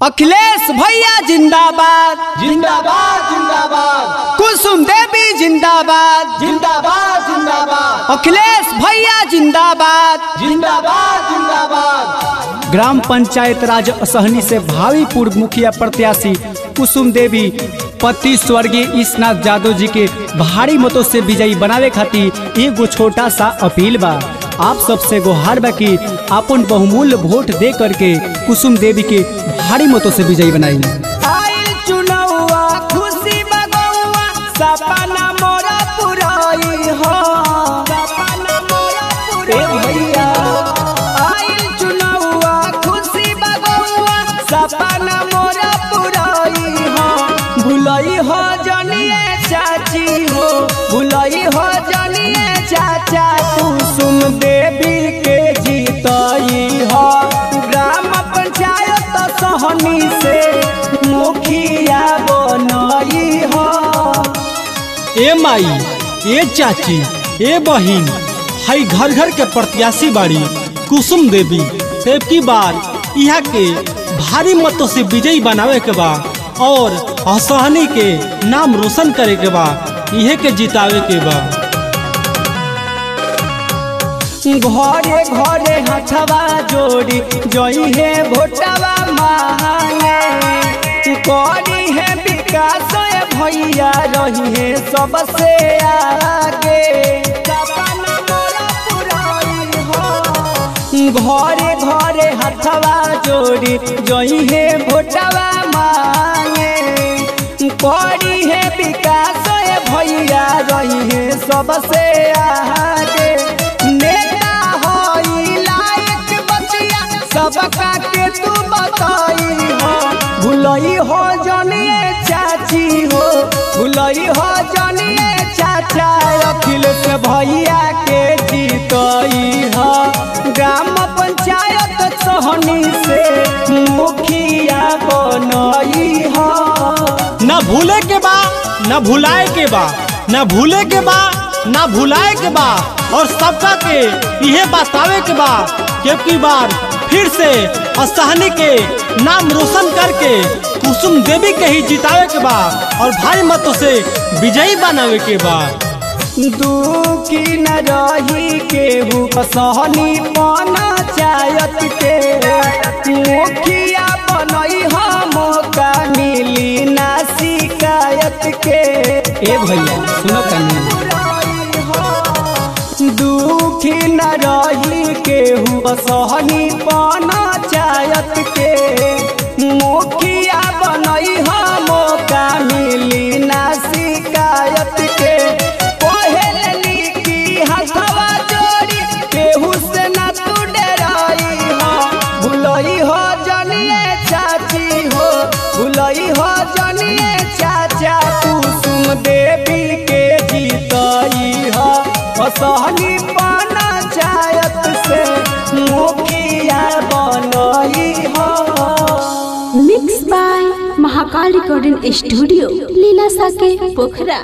अखिलेश भैया जिंदाबाद जिंदाबाद जिंदाबाद। कुसुम देवी जिंदाबाद जिंदाबाद जिंदाबाद। अखिलेश भैया जिंदाबाद जिंदाबाद जिंदाबाद। ग्राम पंचायत राज असहनी से भावी पूर्व मुखिया प्रत्याशी कुसुम देवी पति स्वर्गीय ईशनाथ यादव जी के भारी मतों से विजयी बनावे खातिर एगो छोटा सा अपील बा। आप सबसे गुहार बा कि अपन बहुमूल्य वोट दे करके कुसुम देवी के भारी मतों से विजयी बनाई। आइल चुनावा खुशी बगौवा सपना मोरा पुराई हो। सपना मोरा पुराई भैया। आइल चुनावा खुशी बगौवा सपना मोरा पुराई हो। भुलई हो जनिए चाची हो। भुलई हो जनिए चाचा कुसुम देवी के जीतई हो। ग्राम पंचायत सहनी से मुखिया बनई हो। ए माई, ए चाची, ए बहिन, हई घर घर के प्रत्याशी बाड़ी कुसुम देवी। तब की बार यहाँ के भारी मतों से विजयी बनावे के बा और असहनी के नाम रोशन करे के बा, इहे के जितावे के बा। घरे घरे हथवा जोड़ी जई है भोटवा मांगे। करी है विकास भैया रही है सबसे आगे। सपना मोरा पुराई हो। घरे घरे हथवा जोड़ी जई है भोटवा मांगे। करी है विकास भैया रही है सबसे आगे। सबका के तू बताई हो। भुलई हो जनिए चाची हो। भुलई हो जनिए चाचा अखिलेश भैया के जीतई हो। ग्राम पंचायत सहनी से मुखिया बनई हो। न भूले के बा, न भुलाए के बा, न भूले के बा, न भुलाए के बा और सबका के यह बतावे के बा कि बार फिर से असहनी के नाम रोशन करके कुसुम देवी के ही जितावे के बा और भारी मतों से विजयी बनावे के बा। दुखी न रही केहू असहनी पंचायत के मुखिया बनई हो। मौका मिली ना शिकायत के। ए भैया सुनो कन्या, दुखी न रही केहू असहनी पंचायत के मुखिया बनई हो। मौका मिली ना शिकायत के। पहली की हथवा जोड़ी केहू से न तू डराई हो। भुलई हो जनिए चाची हो। भुलई हो जनिए चाचा कुसुम देवी के जीतई हो। असहनी पंचायत से मुखिया बनई हो। Mix by Mahakal recording studio लीलासा के पोखरा।